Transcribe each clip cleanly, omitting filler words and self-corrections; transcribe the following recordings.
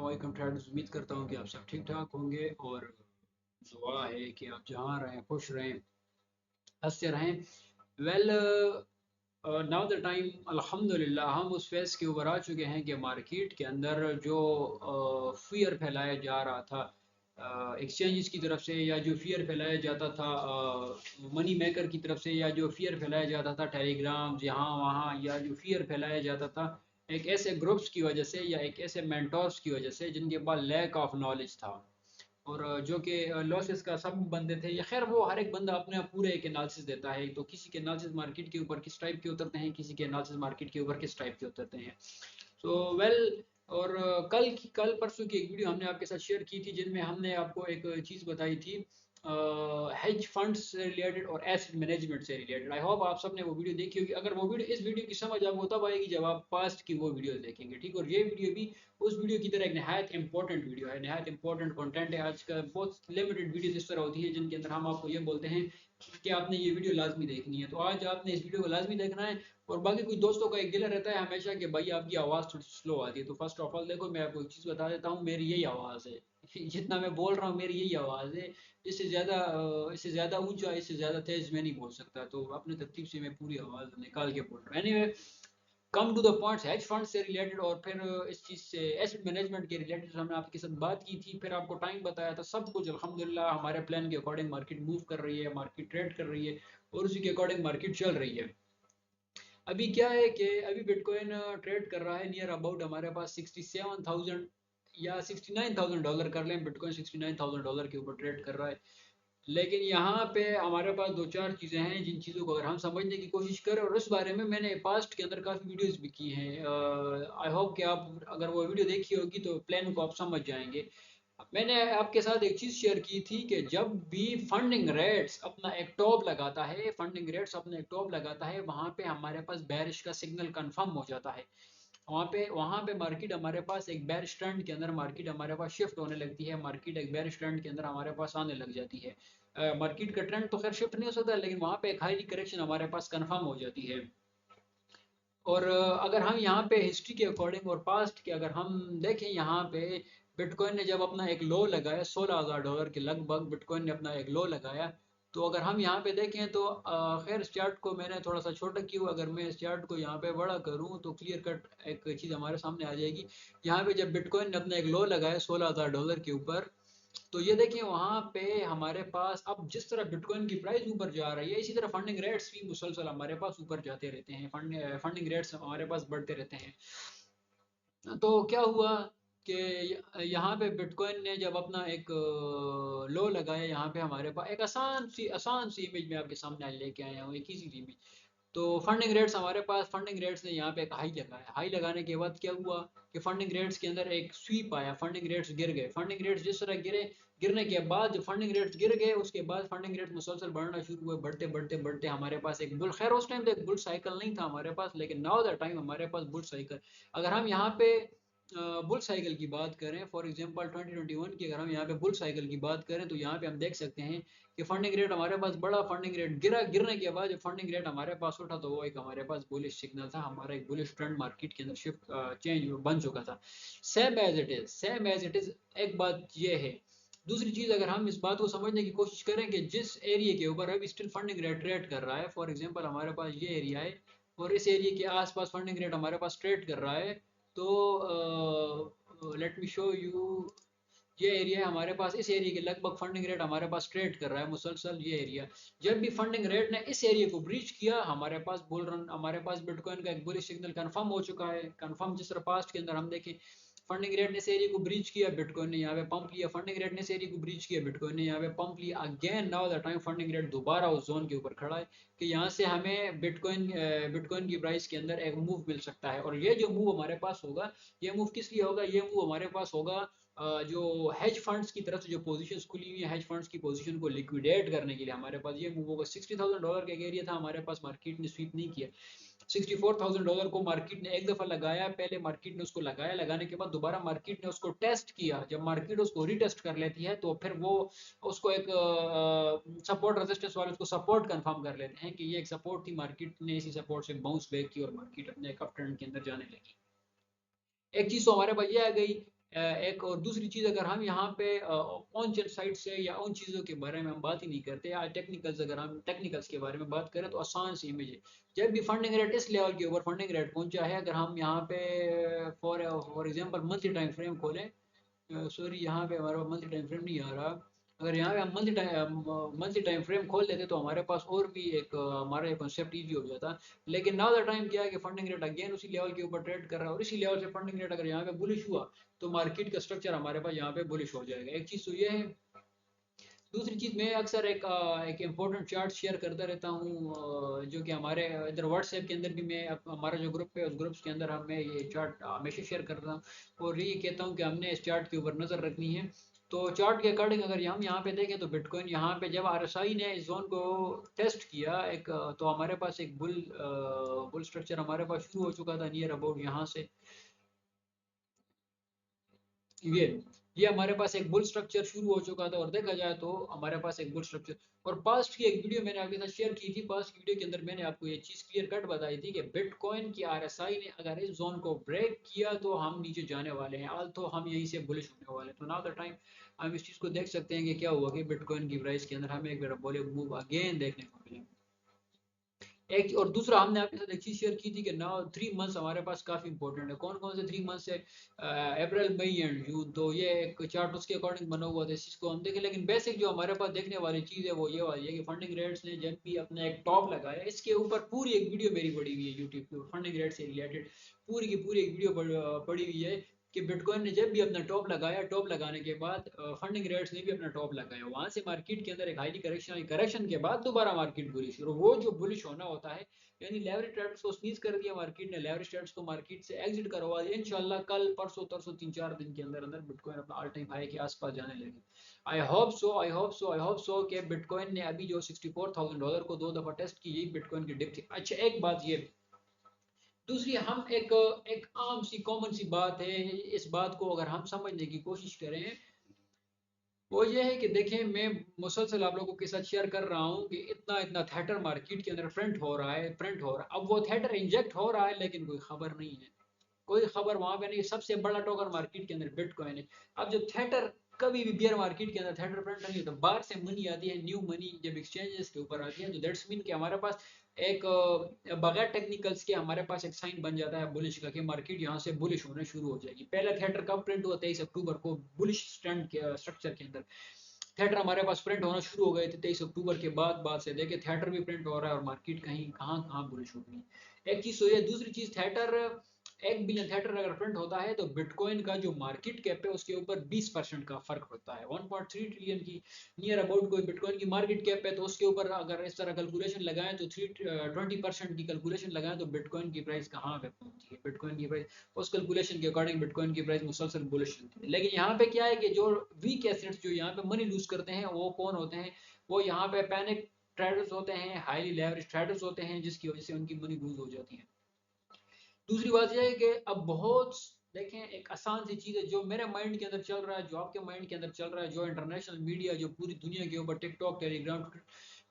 अस्सलाम वालेकुम ट्रेडर्स। उम्मीद करता हूँ कि आप सब ठीक ठाक होंगे और दुआ है कि आप जहाँ रहें खुश रहें, हंसते रहें। वेल, नाउ द टाइम, अल्हम्दुलिल्लाह हम उस फेज़ के ऊपर आ चुके हैं कि मार्केट के अंदर जो फियर फैलाया जा रहा था एक्सचेंजेस की तरफ से, या जो फियर फैलाया जाता था मनी मेकर की तरफ से, या जो फियर फैलाया जाता था टेलीग्राम यहाँ वहाँ, या जो फियर फैलाया जाता था एक ऐसे ग्रुप्स की वजह से या एक ऐसे मेंटोर्स की वजह से जिनके पास लैक ऑफ नॉलेज था, और जो कि लॉसेस का सब बंदे थे। या खैर वो हर एक बंदा अपने पूरे एक एनालिसिस देता है, तो किसी के एनालिसिस मार्केट के ऊपर किस टाइप के उतरते हैं, किसी के एनालिसिस मार्केट के ऊपर किस टाइप के उतरते हैं। सो वेल, और कल परसों की एक वीडियो हमने आपके साथ शेयर की थी जिनमें हमने आपको एक चीज़ बताई थी हेज फंड्स से रिलेटेड और एसेट मैनेजमेंट से रिलेटेड। आई होप आप सबने वो वीडियो देखी होगी। अगर वो वीडियो, इस वीडियो की समझ आपको तब आएगी जब आप पास्ट की वो वीडियो देखेंगे, ठीक। और ये वीडियो भी उस वीडियो की तरह एक नहायत इंपॉर्टेंट वीडियो है, नहायत इंपॉर्टेंट कंटेंट है। आज का बहुत लिमिटेड वीडियोस इस तरह होती है जिनके अंदर हम आपको ये बोलते हैं कि आपने ये वीडियो लाजमी देखनी है, तो आज आपने इस वीडियो को लाजमी देखना है। और बाकी कुछ दोस्तों का एक गिला रहता है हमेशा कि भाई आपकी आवाज़ थोड़ी स्लो आती है, तो फर्स्ट ऑफ ऑल देखो, मैं आपको एक चीज़ बता देता हूँ, मेरी यही आवाज़ है जितना मैं बोल रहा हूँ मेरी यही आवाज़ है। इससे ज़्यादा ऊंचा, इससे ज़्यादा तेज़ मैं नहीं बोल सकता, तो अपने तरतीब से मैं पूरी आवाज़ निकाल के बोल रहा हूँ। Anyway, come to the points, hedge fund से रिलेटेड और फिर इस चीज़ से एसेट मैनेजमेंट के रिलेटेड हमने आपके साथ बात की थी, फिर आपको टाइम बताया था, सब कुछ अल्हम्दुलिल्लाह हमारे प्लान के अकॉर्डिंग मार्केट मूव कर रही है, मार्केट ट्रेड कर रही है और उसी के अकॉर्डिंग मार्केट चल रही है। अभी क्या है कि अभी बिटकॉइन ट्रेड कर रहा है नियर अबाउट हमारे पास 67,000 या $69,000 कर लें, बिटकॉइन $69,000 के ऊपर ट्रेड कर रहा है। लेकिन यहाँ पे हमारे पास दो चार चीज़ें हैं जिन चीज़ों को अगर हम समझने की कोशिश करें, और उस बारे में मैंने पास्ट के अंदर काफ़ी वीडियोस भी की हैं। आई होप कि आप अगर वो वीडियो देखी होगी तो प्लान को आप समझ जाएंगे। मैंने आपके साथ एक चीज़ शेयर की थी कि जब भी फंडिंग रेट्स अपना एक टॉप लगाता है, फंडिंग रेट्स अपना एक टॉप लगाता है, वहाँ पे हमारे पास बेरिश का सिग्नल कंफर्म हो जाता है। वहाँ पे मार्केट हमारे पास एक बेरिश ट्रेंड के अंदर मार्केट हमारे पास शिफ्ट होने लगती है, मार्केट एक बेरिश ट्रेंड के अंदर हमारे पास आने लग जाती है। मार्केट का ट्रेंड तो खैर शिफ्ट नहीं हो सकता, लेकिन वहाँ पे एक हाईली करेक्शन हमारे पास कंफर्म हो जाती है। और अगर हम यहाँ पे हिस्ट्री के अकॉर्डिंग और पास्ट के अगर हम देखें, यहाँ पे बिटकॉइन ने जब अपना एक लो लगाया $16,000 के लगभग, बिटकॉइन ने अपना एक लो लगाया। तो अगर हम यहाँ पे देखें तो खैर इस चार्ट को मैंने थोड़ा सा छोटा किया, अगर मैं इस चार्ट को यहाँ पे बड़ा करूँ तो क्लियर कट एक चीज़ हमारे सामने आ जाएगी। यहाँ पे जब बिटकॉइन ने अपना एक लो लगाया $16,000 के ऊपर, तो ये देखिए वहाँ पे हमारे पास अब जिस तरह बिटकॉइन की प्राइस ऊपर जा रही है, इसी तरह फंडिंग रेट्स भी मुसलसल हमारे पास ऊपर जाते रहते हैं, फंडिंग रेट्स हमारे पास बढ़ते रहते हैं। तो क्या हुआ कि यहाँ पे बिटकॉइन ने जब अपना एक लो लगाया, यहाँ पे हमारे पास एक आसान सी इमेज में आपके सामने आज लेके आया हूँ, एक इजी इमेज। तो फंडिंग रेट्स ने यहाँ पे एक हाई लगाया, हाई लगाने के बाद क्या हुआ कि फंडिंग रेट्स के अंदर एक स्वीप आया, फंडिंग रेट्स गिर गए। फंडिंग रेट्स जिस तरह गिरे, गिरने के बाद जो फंडिंग रेट्स गिर गए, उसके बाद फंडिंग रेट्स मुसलसल बढ़ना शुरू हुए, बढ़ते बढ़ते बढ़ते हमारे पास एक बुल, खैर उस टाइम तो एक बुल साइकिल नहीं था हमारे पास, लेकिन नाउ द टाइम हमारे पास बुल साइकिल। अगर हम यहाँ पे बुल साइकिल की बात करें, फॉर एग्जांपल 2021 की, अगर हम यहाँ पे बुल साइकिल की बात करें तो यहाँ पे हम देख सकते हैं कि फंडिंग रेट हमारे पास बड़ा, फंडिंग रेट गिरा, गिरने के बाद जब फंडिंग रेट हमारे पास उठा तो वो एक हमारे पास बुलिश सिग्नल था, हमारा एक बुलिश ट्रेंड मार्केट के अंदर शिफ्ट चेंज बन चुका था। सेम एज इट इज एक बात ये है। दूसरी चीज, अगर हम इस बात को समझने की कोशिश करें कि जिस एरिया के ऊपर अभी स्टिल फंडिंग रेट ट्रेड कर रहा है, फॉर एग्जांपल हमारे पास ये एरिया है और इस एरिया के आसपास फंडिंग रेट हमारे पास ट्रेड कर रहा है, तो लेट मी शो यू। ये एरिया है हमारे पास, इस एरिया के लगभग फंडिंग रेट हमारे पास ट्रेड कर रहा है मुसलसल। ये एरिया जब भी फंडिंग रेट ने इस एरिया को ब्रीच किया, हमारे पास बुल रन, हमारे पास बिटकॉइन का एक बुलिश सिग्नल कंफर्म हो चुका है। कंफर्म जिस तरह पास्ट के अंदर हम देखें, फंडिंग रेट ने इस एरिया को ब्रीच किया, बिटकॉइन ने यहाँ पे पंप लिया, फंडिंग रेट ने इस एरिया को ब्रीच किया, बिटकॉइन ने यहाँ पे पंप लिया। Again now the time funding rate दोबारा उस जोन के ऊपर खड़ा है कि यहाँ से हमें बिटकॉइन की प्राइस के अंदर एक मूव मिल सकता है। और ये जो मूव हमारे पास होगा, ये मूव किस लिए होगा? ये मूव हमारे पास होगा जो हेज फंड्स की तरफ से जो पोजीशंस खुली हुई है, हेज फंड्स की पोजीशन को लिक्विडेट करने के लिए हमारे पास ये मूव होगा। $60,000 का एक एरिया था हमारे पास, मार्केट ने स्वीप नहीं किया। $64,000 को मार्केट ने एक दफा लगाया, पहले मार्केट ने उसको लगाया, लगाने के बाद दोबारा मार्केट ने उसको टेस्ट किया। जब मार्केट उसको रीटेस्ट कर लेती है तो फिर वो उसको एक सपोर्ट रेजिस्टेंस वाले उसको सपोर्ट कंफर्म कर लेते हैं कि ये एक सपोर्ट थी, मार्केट ने इसी सपोर्ट से बाउंस बैक की और मार्केट अपने एक अप ट्रेंड के अंदर जाने लगी। एक चीज तो हमारे पास ये आ गई। एक और दूसरी चीज़, अगर हम यहाँ पे ऑन चेन साइट से या उन चीज़ों के बारे में हम बात ही नहीं करते, या टेक्निकल्स, अगर हम टेक्निकल्स के बारे में बात करें तो आसान सी इमेज है। जब भी फंडिंग रेट इस लेवल के ऊपर फंडिंग रेट पहुंचा है, अगर हम यहाँ पे for example monthly time frame खोलें, सॉरी यहाँ पे हमारा मंथली टाइम फ्रेम नहीं आ रहा, अगर यहाँ पे हम मंथली टाइम फ्रेम खोल लेते तो हमारे पास और भी एक हमारा कॉन्सेप्ट ईजी हो जाता। लेकिन नाउ द टाइम क्या है कि फंडिंग रेट अगेन उसी लेवल के ऊपर ट्रेड कर रहा है, और इसी लेवल से फंडिंग रेट अगर यहाँ पे बुलिश हुआ तो मार्केट का स्ट्रक्चर हमारे पास यहाँ पे बुलिश हो जाएगा। एक चीज़ तो ये है। दूसरी चीज़, मैं अक्सर एक इम्पोर्टेंट चार्ट शेयर करता रहता हूँ, जो कि हमारे इधर व्हाट्सएप के अंदर भी, मैं हमारा जो ग्रुप है उस ग्रुप्स के अंदर हम मैं ये चार्ट हमेशा शेयर करता हूँ, और ये कहता हूँ कि हमने इस चार्ट के ऊपर नज़र रखनी है। तो चार्ट के अकॉर्डिंग अगर हम यहाँ पे देखें तो बिटकॉइन यहाँ पे जब आरएसआई ने इस जोन को टेस्ट किया एक, तो हमारे पास एक बुल स्ट्रक्चर हमारे पास शुरू हो चुका था नियर अबाउट यहाँ से। ये ये हमारे पास एक बुल स्ट्रक्चर शुरू हो चुका था, और देखा जाए तो हमारे पास एक बुल स्ट्रक्चर, और पास्ट की एक वीडियो मैंने आपके साथ शेयर की थी, पास्ट की वीडियो के अंदर मैंने आपको ये चीज़ क्लियर कट बताई थी कि बिटकॉइन की आरएसआई ने अगर इस जोन को ब्रेक किया तो हम नीचे जाने वाले हैं, आल तो हम यहीं से बुलिश होने वाले हैं। तो नाउ द टाइम हम इस चीज़ को देख सकते हैं कि क्या हुआ कि बिटकॉइन की प्राइस के अंदर हमें एक बार बोले मूव अगेन देखने को मिला। एक और दूसरा, हमने आपके साथ एक चीज शेयर की थी कि नाउ 3 मंथ्स हमारे पास काफी इंपॉर्टेंट है। कौन कौन से 3 मंथ्स है? अप्रैल, मई एंड जून। तो ये एक चार्ट उसके अकॉर्डिंग बना हुआ था, इस चीज को हम देखें। लेकिन बेसिक जो हमारे पास देखने वाली चीज है वो ये वाली है कि फंडिंग रेट्स ने जब भी अपना एक टॉप लगाया, इसके ऊपर पूरी एक वीडियो मेरी पड़ी हुई है यूट्यूब पे फंडिंग रेट से रिलेटेड, पूरी की पूरी एक वीडियो पड़ी हुई है कि बिटकॉइन ने जब भी अपना टॉप लगाया, टॉप लगाने के बाद फंडिंग रेट्स ने भी अपना टॉप लगाया, वहां से मार्केट के अंदर एक हाईली करेक्शन आई, करेक्शन के बाद दोबारा मार्केट बुलिश, और वो जो बुलिश होना होता है, यानी लेवरेज ट्रेड्स को स्नीज कर दिया मार्केट ने, लेवरेज ट्रेड्स को मार्केट से एग्जिट करवा दिया, इंशाल्लाह कल परसों तरसों 3-4 दिन के अंदर अंदर बिटकॉइन अपना ऑल टाइम हाई के आसपास जाने लगे। आई होप सो कि बिटकॉइन ने अभी जो $64,000 को 2 दफा टेस्ट की, यही बिटकॉइन की डिप थी। अच्छा, एक बात ये, दूसरी, हम एक आम सी कॉमन सी बात है, इस बात को अगर हम समझने की कोशिश करें, वो ये है कि देखें, मैं मुसलसल आप लोगों के साथ शेयर कर रहा हूँ कि इतना इतना थेटर मार्केट के अंदर प्रिंट हो रहा है। अब वो थेटर इंजेक्ट हो रहा है लेकिन कोई खबर नहीं है, कोई खबर वहां पे नहीं। सबसे बड़ा टोकन मार्केट के अंदर बिटकॉइन है। अब जब थेटर, कभी भी बियर मार्केट के अंदर थेटर प्रिंट नहीं होता, बाहर से मनी आती है, न्यू मनी जब एक्सचेंजेस के ऊपर आती है, तो दैट्स मीन कि हमारे पास एक बगैर टेक्निकल्स के हमारे पास एक साइन बन जाता है बुलिश का, कि मार्केट यहाँ से बुलिश होना शुरू हो जाएगी। पहला थिएटर कब प्रिंट हुआ? 23 अक्टूबर को, बुलिश स्टैंड के स्ट्रक्चर के अंदर थिएटर हमारे पास प्रिंट होना शुरू हो गए थे 23 अक्टूबर के बाद से देखे थिएटर भी प्रिंट हो रहा है, और मार्केट कहीं कहाँ कहाँ बुलिश हो गई। एक चीज तो ये, दूसरी चीज, थिएटर 1 बिलियन थिएटर अगर प्रिंट होता है तो बिटकॉइन का जो मार्केट कैप है उसके ऊपर 20% का फर्क होता है। 1.3 ट्रिलियन की नियर अबाउट कोई बिटकॉइन की मार्केट कैप है, तो उसके ऊपर अगर इस तरह कैलकुलेशन लगाएं तो 20% की कैलकुलेशन लगाएं तो बिटकॉइन की प्राइस कहाँ पे पहुंचती है? बिटकॉइन की प्राइस उस कैलकुलेशन के अकॉर्डिंग बिटकॉइन की प्राइस मुसलसल बुलिश होती है। लेकिन यहाँ पे क्या है कि जो वीक एसेट्स जो यहाँ पे मनी लूज करते हैं वो कौन होते हैं? वो यहाँ पे पैनिक ट्रेडर्स होते हैं, हाईली लेवरेज ट्रेडर्स होते हैं, जिसकी वजह से उनकी मनी लूज हो जाती है। दूसरी बात यह है कि अब बहुत, देखें, एक आसान सी चीज़ है जो मेरे माइंड के अंदर चल रहा है, जो आपके माइंड के अंदर चल रहा है, जो इंटरनेशनल मीडिया, जो पूरी दुनिया के ऊपर टिकटॉक, टेलीग्राम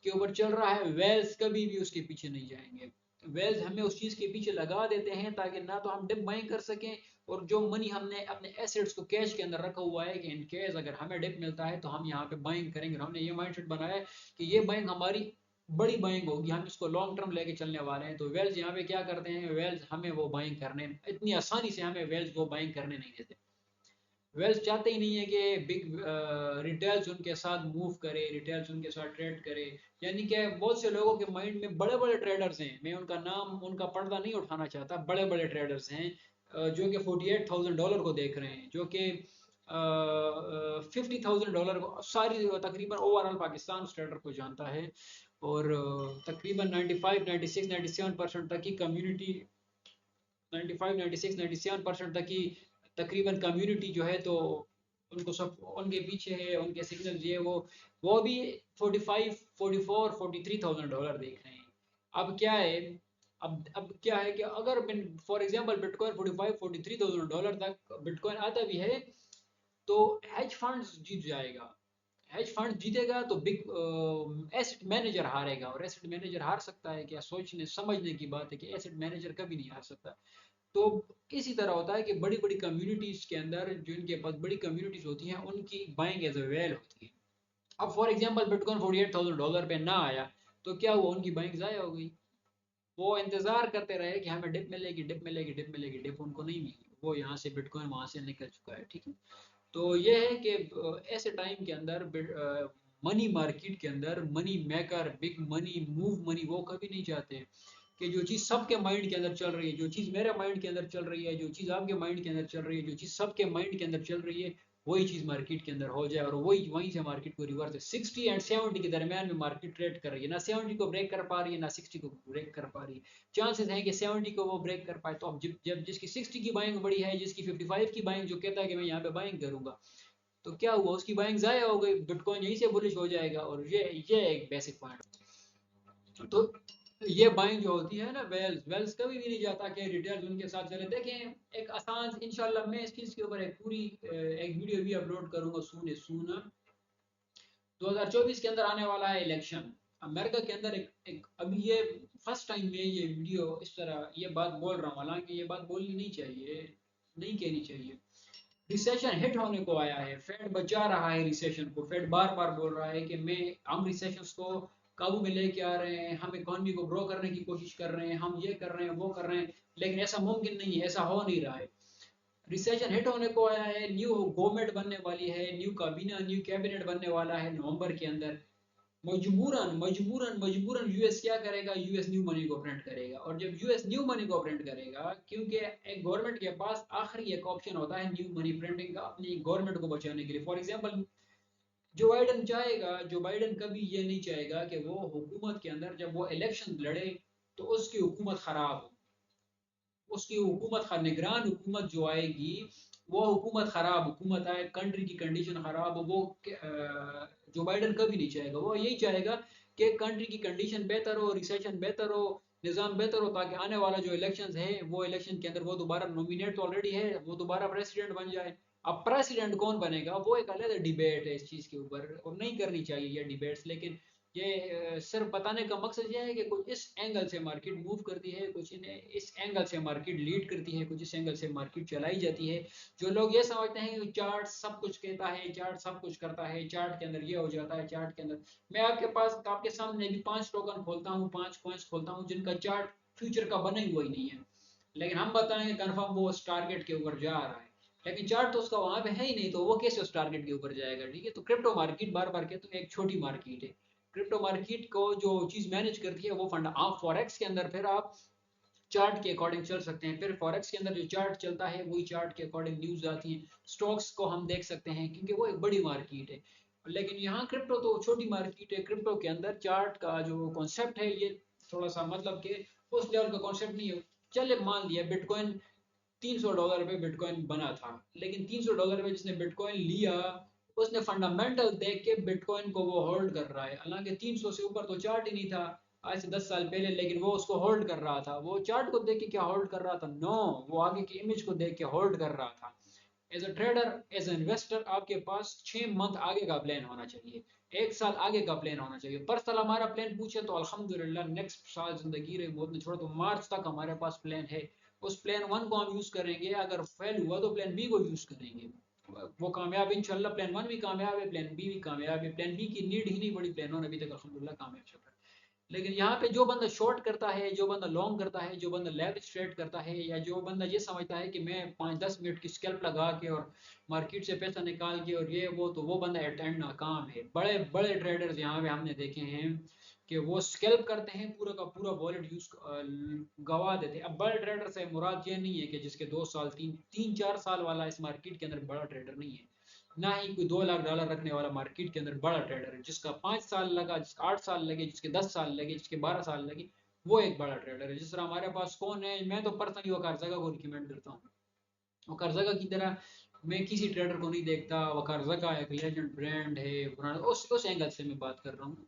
के ऊपर चल रहा है, वेल्स कभी भी उसके पीछे नहीं जाएंगे। वेल्स हमें उस चीज़ के पीछे लगा देते हैं ताकि ना तो हम डिप बाइंग कर सकें, और जो मनी हमने अपने एसेट्स को कैश के अंदर रखा हुआ है कि इन केस अगर हमें डिप मिलता है तो हम यहाँ पे बाइंग करेंगे। हमने ये माइंडसेट बनाया है कि ये बाइंग हमारी बड़ी बाइंग होगी, हम इसको लॉन्ग टर्म लेके चलने वाले हैं। तो वेल्स यहाँ पे क्या करते हैं, वेल्स हमें वो बाइंग करने, इतनी आसानी से हमें वेल्स वो बाइंग करने नहीं देते। वेल्स चाहते ही नहीं है कि बिग रिटेल्स उनके साथ मूव करे, रिटेल्स उनके साथ ट्रेड करे। यानी कि बहुत से लोगों के माइंड में बड़े बड़े ट्रेडर्स हैं, मैं उनका नाम, उनका पर्दा नहीं उठाना चाहता, बड़े बड़े ट्रेडर्स हैं जो कि $48,000 को देख रहे हैं, जो कि $50,000 को, सारी तकरीबन ओवरऑल पाकिस्तान उस ट्रेडर को जानता है। और तकरीबन 95, 96, 97% तक की कम्युनिटी, 95, 96, 97% तक की तकरीबन कम्युनिटी जो है, तो उनको सब उनके पीछे है, उनके सिग्नल ये वो भी 45, 44, $43,000 देख रहे हैं। अब क्या है, अब क्या है कि अगर फॉर एग्जांपल बिटकॉइन 45, $43,000 तक बिटकॉइन आता भी है तो हेज फंड्स जीत जाएगा। हेज फंड जीतेगा तो बिग एसेट मैनेजर हारेगा, और एसेट मैनेजर हार सकता है क्या? सोचने समझने की बात है कि एसेट मैनेजर कभी नहीं हार सकता। तो इसी तरह होता है कि बड़ी बड़ी कम्युनिटीज के अंदर जिनके पास बड़ी कम्युनिटीज होती हैं उनकी बाइंग एज अ वेल होती है। अब फॉर एग्जांपल बिटकॉइन $48,000 पे ना आया तो क्या हुआ, उनकी बाइंग ज़ाया हो गई। वो इंतजार करते रहे कि हमें डिप मिलेगी डिप मिलेगी डिप मिलेगी, डिप उनको नहीं मिली, वो यहाँ से बिटकॉइन वहां से निकल चुका है। ठीक है, तो ये है कि ऐसे टाइम के अंदर मनी मार्केट के अंदर money maker big money move money वो कभी नहीं चाहते कि जो चीज़ सबके माइंड के अंदर चल रही है, जो चीज़ मेरे माइंड के अंदर चल रही है, जो चीज़ आपके माइंड के अंदर चल रही है, जो चीज़ सबके माइंड के अंदर चल रही है, वही चीज़ मार्केट के अंदर हो जाए और वही वहीं से मार्केट को रिवर्स है। 60 एंड 70 के दरमियान में मार्केट ट्रेड कर रही है, ना 70 को ब्रेक कर पा रही है ना 60 को ब्रेक कर पा रही है। चांसेस हैं कि 70 को वो ब्रेक कर पाए, तो अब जब जिसकी 60 की बाइंग बड़ी है, जिसकी 55 की बाइंग, जो कहता है कि मैं यहाँ पे बाइंग करूंगा, तो क्या हुआ, उसकी बाइंग ज़ाया हो गई, बिटकॉइन यहीं से बुलिश हो जाएगा। और ये एक बेसिक पॉइंट। तो ये बाइंग जो होती है ना, वेल्स वेल्स कभी भी नहीं जाता कि रिटेल्स उनके साथ चले। देखें एक आसान, इंशाल्लाह मैं इस चीज़ के ऊपर एक पूरी एक वीडियो भी अपलोड करूंगा सून सून। 2024 के अंदर आने वाला है इलेक्शन अमेरिका के अंदर। एक अभी ये फर्स्ट टाइम में ये वीडियो इस तरह ये बात बोल रहा हूँ, हालांकि ये बात बोलनी नहीं चाहिए, नहीं कहनी चाहिए। रिसेशन हिट होने को आया है, फेड बचा रहा है रिसेशन को, फेड बार बार बोल रहा है कि मैं हम रिसेशन को काबू में लेके आ रहे हैं, हम इकोनॉमी को ग्रो करने की कोशिश कर रहे हैं, हम ये कर रहे हैं वो कर रहे हैं, लेकिन ऐसा मुमकिन नहीं है, ऐसा हो नहीं रहा है। रिसेशन हिट होने को आया है, न्यू गवर्नमेंट बनने वाली है, न्यू कैबिनेट बनने वाला है नवंबर के अंदर। मजबूरन मजबूरन मजबूरन यूएस क्या करेगा, यूएस न्यू मनी को प्रिंट करेगा। और जब यूएस न्यू मनी को प्रिंट करेगा, क्योंकि एक गवर्नमेंट के पास आखिरी एक ऑप्शन होता है न्यू मनी प्रिंटिंग का अपनी गवर्नमेंट को बचाने के लिए। फॉर एग्जांपल जो बाइडन कभी ये नहीं चाहेगा कि वो हुकूमत के अंदर जब वो इलेक्शन लड़े तो उसकी हुकूमत खराब हो, उसकी हुकूमत निगरान हुकूमत जो आएगी वो हुकूमत खराब हुकूमत आए, कंट्री की कंडीशन खराब हो, वो जो बाइडन कभी नहीं चाहेगा। वो यही चाहेगा कि कंट्री की कंडीशन बेहतर हो, रिसेशन बेहतर हो, निज़ाम बेहतर हो, ताकि आने वाला जो इलेक्शन है वो इलेक्शन के अंदर वो दोबारा नॉमिनेट तो ऑलरेडी है, वो दोबारा प्रेसिडेंट बन जाए। अब प्रेसिडेंट कौन बनेगा वो एक अलग डिबेट है इस चीज़ के ऊपर, और नहीं करनी चाहिए ये डिबेट्स। लेकिन ये सिर्फ बताने का मकसद ये है कि कुछ इस एंगल से मार्केट मूव करती है, कुछ इस एंगल से मार्केट लीड करती है, कुछ इस एंगल से मार्केट चलाई जाती है। जो लोग ये समझते हैं कि चार्ट सब कुछ कहता है, चार्ट सब कुछ करता है, चार्ट के अंदर ये हो जाता है, चार्ट के अंदर मैं आपके सामने भी 5 टोकन खोलता हूँ, 5 कॉइन्स खोलता हूँ जिनका चार्ट फ्यूचर का बना ही हुआ ही नहीं है, लेकिन हम बताएंगे कन्फर्म वो उस टारगेट के ऊपर जा रहा है, लेकिन चार्ट तो उसका वहां पे है ही नहीं, तो वो कैसे उस टारगेट के ऊपर जाएगा। ठीक है, तो क्रिप्टो मार्केट बार बार कहते हैं एक छोटी मार्केट है। क्रिप्टो मार्केट को जो चीज मैनेज करती है वो फंड। आप फॉरेक्स के अंदर फिर आप चार्ट के अकॉर्डिंग चल सकते हैं, फिर फॉरेक्स के अंदर जो चार्ट चलता है वही चार्ट के अकॉर्डिंग न्यूज आती है, स्टॉक्स को हम देख सकते हैं क्योंकि वो एक बड़ी मार्केट है। लेकिन यहाँ क्रिप्टो तो छोटी मार्केट है, क्रिप्टो के अंदर चार्ट का जो कॉन्सेप्ट है ये थोड़ा सा मतलब कि उस लेवल का कॉन्सेप्ट नहीं है। चले मान लिया बिटकॉइन $300 पे बिटकॉइन बना था, लेकिन $300 पे जिसने बिटकॉइन लिया उसने फंडामेंटल देख के बिटकॉइन को वो होल्ड कर रहा है। हालांकि 300 से ऊपर तो चार्ट ही नहीं था आज से 10 साल पहले, लेकिन वो उसको होल्ड कर रहा था। वो चार्ट को देख के क्या होल्ड कर रहा था, नो, वो आगे की इमेज को देख के होल्ड कर रहा था। As a trader, as a investor आपके पास 6 मंथ आगे का प्लान होना चाहिए, 1 साल आगे का प्लान होना चाहिए। पर्सनल हमारा प्लान पूछे तो अल्हम्दुलिल्लाह नेक्स्ट साल जिंदगी रही बहुत नहीं छोड़ा तो मार्च तक हमारे पास प्लान है। उस प्लान वन को हम यूज करेंगे, अगर फेल हुआ तो प्लान बी को यूज करेंगे। वो कामयाब इंशाल्लाह, प्लान वन भी कामयाब है, प्लान बी भी कामयाब है, प्लान बी की नीड ही नहीं पड़ी, प्लान वन अभी तक अल्हम्दुलिल्लाह कामयाब चल रहा है। लेकिन यहाँ पे जो बंदा शॉर्ट करता है, जो बंदा लॉन्ग करता है, जो बंदा लेवरेज ट्रेड करता है, या जो बंदा ये समझता है कि मैं 5-10 मिनट की स्कैल्प लगा के और मार्केट से पैसा निकाल के और ये वो, तो वो बंदा एट एंड नाकाम है। बड़े बड़े ट्रेडर्स यहाँ पे हमने देखे हैं कि वो स्कैल्प करते हैं, पूरा का पूरा वॉलेट यूज गवा देते हैं। अब बड़े ट्रेडर से मुराद ये नहीं है कि जिसके 2 साल 3-4 साल वाला इस मार्केट के अंदर बड़ा ट्रेडर नहीं है, ना ही कोई $2 लाख रखने वाला मार्केट के अंदर बड़ा ट्रेडर है। जिसका 5 साल लगा, जिसका 8 साल लगे, जिसके 10 साल लगे, जिसके 12 साल लगे, वो एक बड़ा ट्रेडर है। जिस तरह हमारे पास कौन है, मैं तो पर्सनली वकार जगह को रिकमेंड करता हूँ। वकार जगह की तरह मैं किसी ट्रेडर को नहीं देखता, वकार जगह एक लेजेंड ब्रांड है, उस एंगल से मैं बात कर रहा हूँ।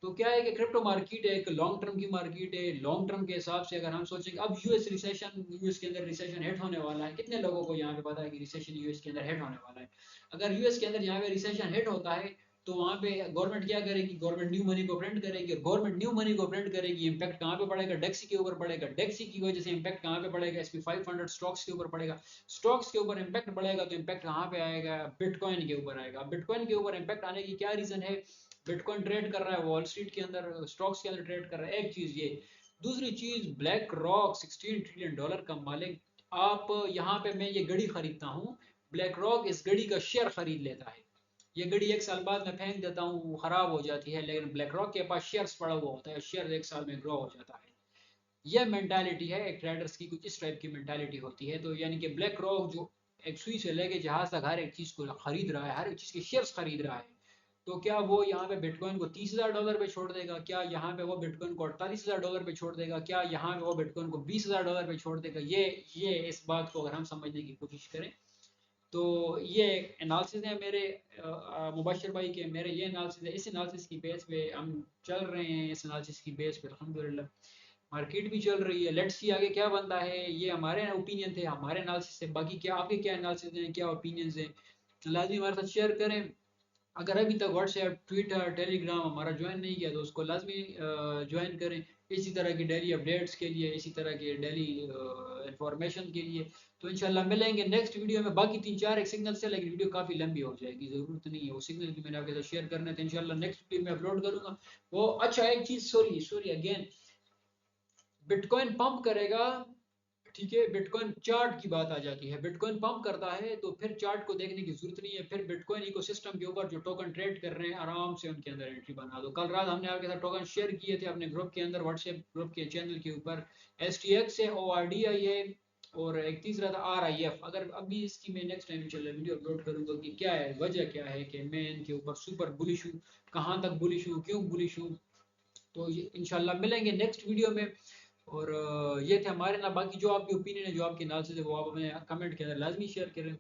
तो क्या है कि क्रिप्टो मार्केट है, एक लॉन्ग टर्म की मार्केट है। लॉन्ग टर्म के हिसाब से अगर हम सोचें अब यूएस के अंदर रिसेशन हिट होने वाला है, कितने लोगों को यहाँ पे पता है कि रिसेशन यूएस के अंदर हिट होने वाला है। अगर यूएस के अंदर यहाँ पे रिसेशन हिट होता है तो वहाँ पे गवर्नमेंट क्या करेगी, गवर्नमेंट न्यू मनी को प्रिंट करेगी, और गवर्नमेंट न्यू मनी को प्रिंट करेगी, इम्पैक्ट कहाँ पे पड़ेगा, डेक्सी के ऊपर पड़ेगा, डेक्सी की वजह से इम्पैक्ट कहाँ पे पड़ेगा, SP 500 स्टॉक्स के ऊपर पड़ेगा, स्टॉक्स के ऊपर इम्पैक्ट पड़ेगा तो इम्पैक्ट कहाँ पे आएगा, बिटकॉइन के ऊपर आएगा। बिटकॉइन के ऊपर इम्पैक्ट आने की क्या रीजन है, बिटकॉइन ट्रेड कर रहा है वॉल स्ट्रीट के अंदर, स्टॉक्स के अंदर ट्रेड कर रहा है, एक चीज ये। दूसरी चीज, ब्लैक रॉक $16 ट्रिलियन का मालिक। आप यहाँ पे मैं ये घड़ी खरीदता हूँ, ब्लैक रॉक इस घड़ी का शेयर खरीद लेता है, ये घड़ी एक साल बाद मैं फेंक देता हूँ, खराब हो जाती है, लेकिन ब्लैक रॉक के पास शेयर्स पड़ा हुआ होता है, शेयर एक साल में ग्रो हो जाता है। यह मेंटालिटी है एक ट्रेडर्स की, कुछ इस टाइप की मेंटालिटी होती है। तो यानी कि ब्लैक रॉक जो एक सुई से लेके जहाज तक हर एक चीज को खरीद रहा है, हर एक चीज के शेयर्स खरीद रहा है, तो क्या वो यहाँ पे बिटकॉइन को $30,000 पे छोड़ देगा, क्या यहाँ पे वो बिटकॉइन को $48,000 पे छोड़ देगा, क्या यहाँ पे वो बिटकॉइन को $20,000 पे छोड़ देगा, ये इस बात को अगर हम समझने की कोशिश करें तो ये एनालिसिस है मेरे मुबशर भाई के, मेरे ये एनालिसिस है, इस एनालिसिस की बेस पे हम चल रहे हैं, इस एनालिसिस की बेस पे अल्हम्दुलिल्लाह मार्केट भी चल रही है। लेट्स सी आगे क्या बनता है। ये हमारे ओपिनियन थे, हमारे एनालिसिस से, बाकी क्या आपके क्या एनालिसिस हैं, क्या ओपिनियंस हैं, लाजमी हमारे साथ शेयर करें। अगर अभी तक व्हाट्सएप, ट्विटर, टेलीग्राम हमारा ज्वाइन नहीं किया तो उसको लाजमी ज्वाइन करें, इसी तरह की डेली अपडेट्स के लिए, इसी तरह के डेली इंफॉर्मेशन के लिए। तो इंशाल्लाह मिलेंगे नेक्स्ट वीडियो में। बाकी 3-4 एक सिग्नल से, लेकिन वीडियो काफ़ी लंबी हो जाएगी, ज़रूरत नहीं है वो सिग्नल की मैंने आपके साथ शेयर करने थे, इंशाल्लाह नेक्स्ट वीडियो में अपलोड करूंगा वो। अच्छा एक चीज़, sorry sorry again, bitcoin pump करेगा, ठीक है, बिटकॉइन चार्ट की बात आ जाती है, बिटकॉइन पंप करता है तो फिर चार्ट को देखने की जरूरत नहीं है, फिर बिटकॉइन इकोसिस्टम के ऊपर जो टोकन ट्रेड कर रहे हैं आराम से उनके अंदर एंट्री बना दो। कल रात हमने आपके साथ टोकन शेयर किए थे अपने ग्रुप के अंदर, व्हाट्सएप ग्रुप के चैनल के ऊपर, STX है, ORDI है, और एक तीसरा था RIF। अगर अभी इसकी मैं नेक्स्ट टाइम इंशाल्लाह वीडियो अपलोड करूंगा कि क्या है, वजह क्या है कि मैं इनके ऊपर सुपर बुलिश हूँ, कहाँ तक बुलिश हूँ, क्यों बुलिश हूँ। तो ये इंशाल्लाह मिलेंगे नेक्स्ट वीडियो में। और ये थे हमारे ना, बाकी जो आपकी ओपिनियन है, जो आपकी एनालिसिस है, वो आप हमें कमेंट के अंदर लाजमी शेयर करें।